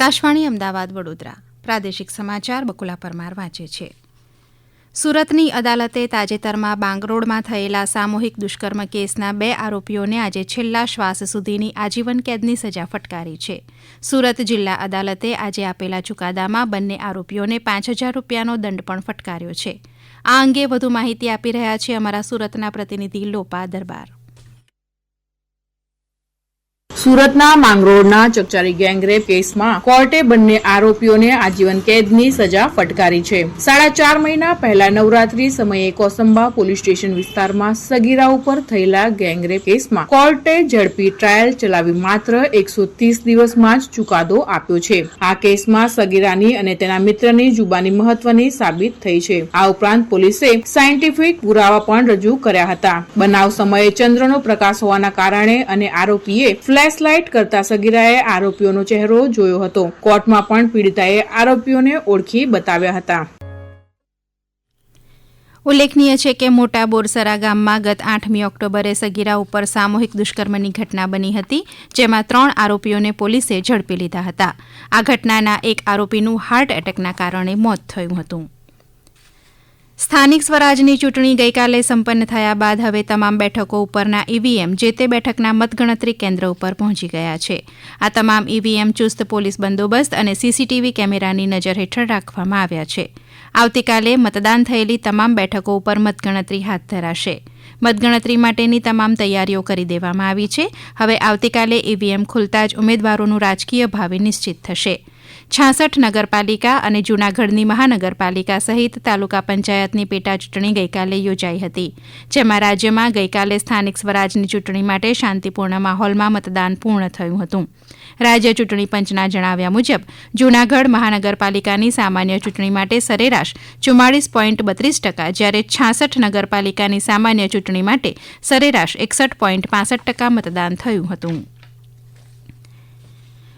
આકાશવાણી અમદાવાદ વડોદરા પ્રાદેશિક સમાચાર બકુલા પરમાર વાંચે છે. સુરતની અદાલતે તાજેતરમાં બાંગરોળમાં થયેલા સામૂહિક દુષ્કર્મ કેસના 2 આરોપીઓને આજે છેલ્લા શ્વાસ સુધીની આજીવન કેદની સજા ફટકારી છે. સુરત જિલ્લા અદાલતે આજે આપેલા ચુકાદામાં બંને આરોપીઓને 5,000 રૂપિયાનો દંડ પણ ફટકાર્યો છે. આ અંગે વધુ માહિતી આપી રહ્યા છે અમારા સુરતના પ્રતિનિધિ લોપા દરબાર. સુરતના માંગરોળના ચકચારી ગેંગરેપ કેસમાં કોર્ટે બંને આરોપીઓને આજીવન કેદની સજા ફટકારી છે. 4.5 મહિના પહેલા નવરાત્રી સમયે કોસંબા પોલીસ સ્ટેશન વિસ્તારમાં સગીરા ઉપર થયેલા ગેંગરેપ કેસમાં કોર્ટે ઝડપી ટ્રાયલ ચલાવી માત્ર 130 દિવસમાં જ ચુકાદો આપ્યો છે. આ કેસમાં સગીરાની અને તેના મિત્રની જુબાની મહત્વની સાબિત થઈ છે. આ ઉપરાંત પોલીસે સાયન્ટિફિક પુરાવા પણ રજૂ કર્યા હતા. બનાવ સમયે ચંદ્રનો પ્રકાશ હોવાના કારણે અને આરોપીએ ફ્લેશ લાઇટ કરતા સગીરાએ આરોપીઓનો ચહેરો જોયો હતો. કોર્ટમાં પણ પીડિતાએ આરોપીઓને ઓળખી બતાવ્યા હતા. ઉલ્લેખનીય છે કે મોટા બોરસરા ગામમાં ગત 8મી ઓક્ટોબરે સગીરા ઉપર સામૂહિક દુષ્કર્મની ઘટના બની હતી, જેમાં 3 આરોપીઓને પોલીસે ઝડપી લીધા હતા. આ ઘટનાના એક આરોપીનું હાર્ટ એટેકના કારણે મોત થયું હતું. સ્થાનિક સ્વરાજની ચૂંટણી ગઈકાલે સંપન્ન થયા બાદ હવે તમામ બેઠકો ઉપરના ઈવીએમ જે તે બેઠકના મતગણતરી કેન્દ્ર ઉપર પહોંચી ગયા છે. આ તમામ ઈવીએમ ચુસ્ત પોલીસ બંદોબસ્ત અને સીસીટીવી કેમેરાની નજર હેઠળ રાખવામાં આવ્યા છે. આવતીકાલે મતદાન થયેલી તમામ બેઠકો ઉપર મતગણતરી હાથ ધરાશે. મતગણતરી માટેની તમામ તૈયારીઓ કરી દેવામાં આવી છે. હવે આવતીકાલે ઈવીએમ ખુલતા જ ઉમેદવારોનું રાજકીય ભાવિ નિશ્ચિત થશે. 66 નગરપાલિકા અને જૂનાગઢની મહાનગરપાલિકા સહિત તાલુકા પંચાયતની પેટા ચૂંટણી ગઈકાલે યોજાઈ હતી, જેમાં રાજ્યમાં ગઈકાલે સ્થાનિક સ્વરાજની ચૂંટણી માટે શાંતિપૂર્ણ માહોલમાં મતદાન પૂર્ણ થયું હતું. રાજ્ય ચૂંટણી પંચના જણાવ્યા મુજબ જૂનાગઢ મહાનગરપાલિકાની સામાન્ય ચૂંટણી માટે સરેરાશ 44.32%, જ્યારે 66 નગરપાલિકાની સામાન્ય ચૂંટણી માટે સરેરાશ 61.65% મતદાન થયું હતું.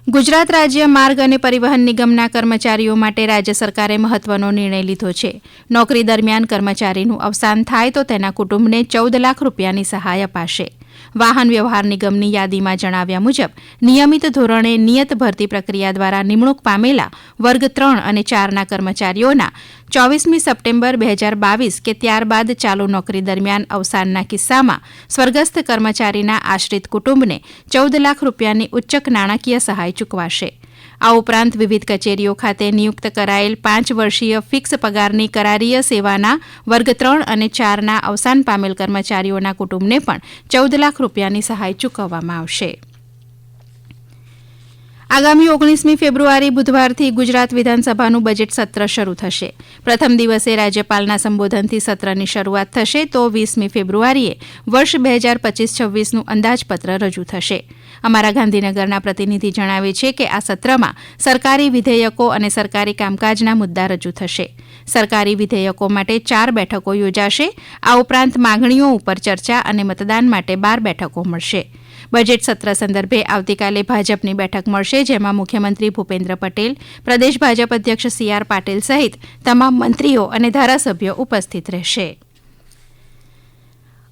ગુજરાત રાજ્ય માર્ગ અને પરિવહન નિગમના કર્મચારીઓ માટે રાજ્ય સરકારે મહત્વનો નિર્ણય લીધો છે. નોકરી દરમિયાન કર્મચારીનું અવસાન થાય તો તેના કુટુંબને 14 લાખ રૂપિયાની સહાય અપાશે. વાહન વ્યવહાર નિગમની યાદીમાં જણાવ્યા મુજબ નિયમિત ધોરણે નિયત ભરતી પ્રક્રિયા દ્વારા નિમણૂક પામેલા વર્ગ 3 અને 4ના કર્મચારીઓના 24મી સપ્ટેમ્બર 2022 કે ત્યારબાદ ચાલુ નોકરી દરમિયાન અવસાનના કિસ્સામાં સ્વર્ગસ્થ કર્મચારીના આશ્રિત કુટુંબને 14 લાખ રૂપિયાની ઉચ્ચક નાણાકીય સહાય ચૂકવાશે. આ ઉપરાંત વિવિધ કચેરીઓ ખાતે નિયુક્ત કરાયેલ 5 વર્ષીય ફિક્સ પગારની કરારીય સેવાના વર્ગ 3 અને 4ના અવસાન પામેલ કર્મચારીઓના કુટુંબને પણ 14 લાખ રૂપિયાની સહાય ચૂકવવામાં આવશે. આગામી 19મી ફેબ્રુઆરી બુધવારથી ગુજરાત વિધાનસભાનું બજેટ સત્ર શરૂ થશે. પ્રથમ દિવસે રાજ્યપાલના સંબોધનથી સત્રની શરૂઆત થશે તો 20મી ફેબ્રુઆરીએ વર્ષ 2025-26નું અંદાજપત્ર રજૂ થશે. અમારા ગાંધીનગરના પ્રતિનિધિ જણાવે છે કે આ સત્રમાં સરકારી વિધેયકો અને સરકારી કામકાજના મુદ્દા રજૂ થશે. સરકારી વિધેયકો માટે 4 બેઠકો યોજાશે. આ ઉપરાંત માગણીઓ ઉપર ચર્ચા અને મતદાન માટે 12 બેઠકો મળશે. બજેટ સત્ર સંદર્ભે આવતીકાલે ભાજપની બેઠક મળશે, જેમાં મુખ્યમંત્રી ભૂપેન્દ્ર પટેલ, પ્રદેશ ભાજપ અધ્યક્ષ CR પાટીલ સહિત તમામ મંત્રીઓ અને ધારાસભ્યો ઉપસ્થિત રહેશે.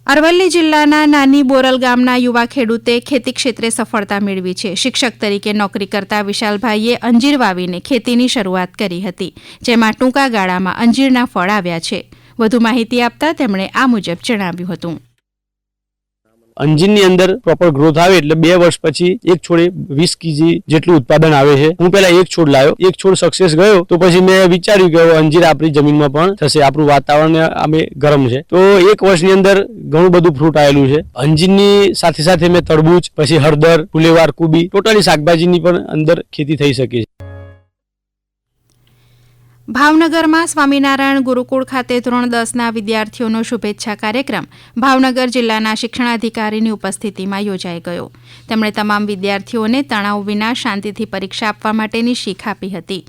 અરવલ્લી જિલ્લાના નાની બોરલ ગામના યુવા ખેડૂતે ખેતી ક્ષેત્રે સફળતા મેળવી છે. શિક્ષક તરીકે નોકરી કરતા વિશાલભાઈએ અંજીર વાવીને ખેતીની શરૂઆત કરી હતી, જેમાં ટૂંકા ગાળામાં અંજીરના ફળ આવ્યા છે. વધુ માહિતી આપતા તેમણે આ મુજબ જણાવ્યું હતું. અંજીરની અંદર પ્રોપર ગ્રોથ આવે એટલે 2 વર્ષ પછી એક છોડે 20 kg જેટલું ઉત્પાદન આવે છે. હું પહેલા એક છોડ લાવ્યો, એક છોડ સક્સેસ ગયો તો પછી મેં વિચાર્યું કે અંજીર આપણી જમીનમાં પણ થશે. આપણું વાતાવરણ અમે ગરમ છે તો 1 વર્ષની અંદર ઘણું બધું ફ્રૂટ આવેલું છે. અંજીરની સાથે સાથે મેં તરબૂચ, પછી હળદર, ફુલેવાર, કુબી, ટોટલી શાકભાજીની પણ અંદર ખેતી થઈ શકે છે. ભાવનગરમાં સ્વામિનારાયણ ગુરુકુળ ખાતે ધોરણ 10ના વિદ્યાર્થીઓનો શુભેચ્છા કાર્યક્રમ ભાવનગર જિલ્લાના શિક્ષણાધિકારીની ઉપસ્થિતિમાં યોજાઈ ગયો. તેમણે તમામ વિદ્યાર્થીઓને તણાવ વિના શાંતિથી પરીક્ષા આપવા માટેની શીખ આપી હતી.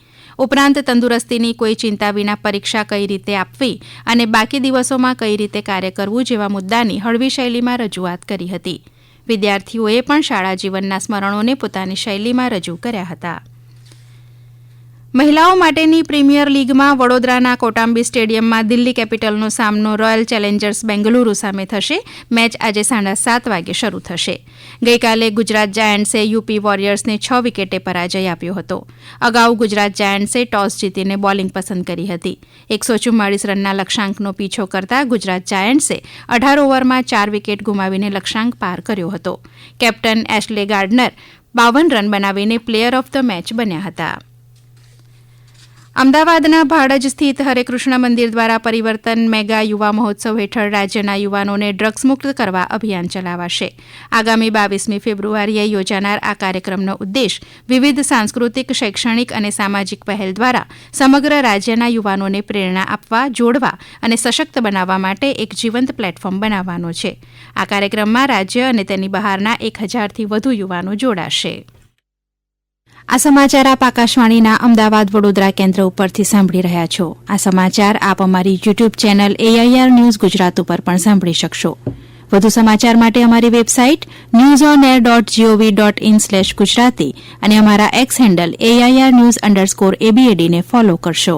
ઉપરાંત તંદુરસ્તીની કોઈ ચિંતા વિના પરીક્ષા કઈ રીતે આપવી અને બાકી દિવસોમાં કઈ રીતે કાર્ય કરવું જેવા મુદ્દાની હળવી શૈલીમાં રજૂઆત કરી હતી. વિદ્યાર્થીઓએ પણ શાળા જીવનના સ્મરણોને પોતાની શૈલીમાં રજૂ કર્યા હતા. મહિલાઓ માટેની પ્રીમિયર લીગમાં વડોદરાના કોટાંબી સ્ટેડિયમમાં દિલ્હી કેપિટલનો સામનો રોયલ ચેલેન્જર્સ બેંગલુરુ સામે થશે. મેચ આજે 7:30 વાગે શરૂ થશે. ગઈકાલે ગુજરાત જાયન્ટ્સે યુપી વોરિયર્સને 6 વિકેટે પરાજય આપ્યો હતો. અગાઉ ગુજરાત જાયન્ટ્સે ટોસ જીતીને બોલિંગ પસંદ કરી હતી. 144 રનના લક્ષ્યાંકનો પીછો કરતા ગુજરાત જાયન્ટ્સે 18 ઓવરમાં 4 વિકેટ ગુમાવીને લક્ષ્યાંક પાર કર્યો હતો. કેપ્ટન એશલે ગાર્ડનર 52 રન બનાવીને પ્લેયર ઓફ ધ મેચ બન્યા હતા. અમદાવાદના ભાડજ સ્થિત હરેકૃષ્ણ મંદિર દ્વારા પરિવર્તન મેગા યુવા મહોત્સવ હેઠળ રાજ્યના યુવાનોને ડ્રગ્સ મુક્ત કરવા અભિયાન ચલાવાશે. આગામી 22મી ફેબ્રુઆરીએ યોજાનાર આ કાર્યક્રમનો ઉદ્દેશ વિવિધ સાંસ્કૃતિક, શૈક્ષણિક અને સામાજિક પહેલ દ્વારા સમગ્ર રાજ્યના યુવાનોને પ્રેરણા આપવા, જોડવા અને સશક્ત બનાવવા માટે એક જીવંત પ્લેટફોર્મ બનાવવાનો છે. આ કાર્યક્રમમાં રાજ્ય અને તેની બહારના 1000થી વધુ યુવાનો જોડાશે. આ સમાચાર આપ આકાશવાણીના અમદાવાદ વડોદરા કેન્દ્ર ઉપરથી સાંભળી રહ્યા છો. આ સમાચાર આપ અમારી YouTube channel AIR news Gujarat ઉપર પણ સાંભળી શકશો. વધુ સમાચાર માટે અમારી વેબસાઇટ newsonair.gov.in/gujarati અને અમારા એક્સ હેન્ડલ AIR news_ABAD ને ફોલો કરશો.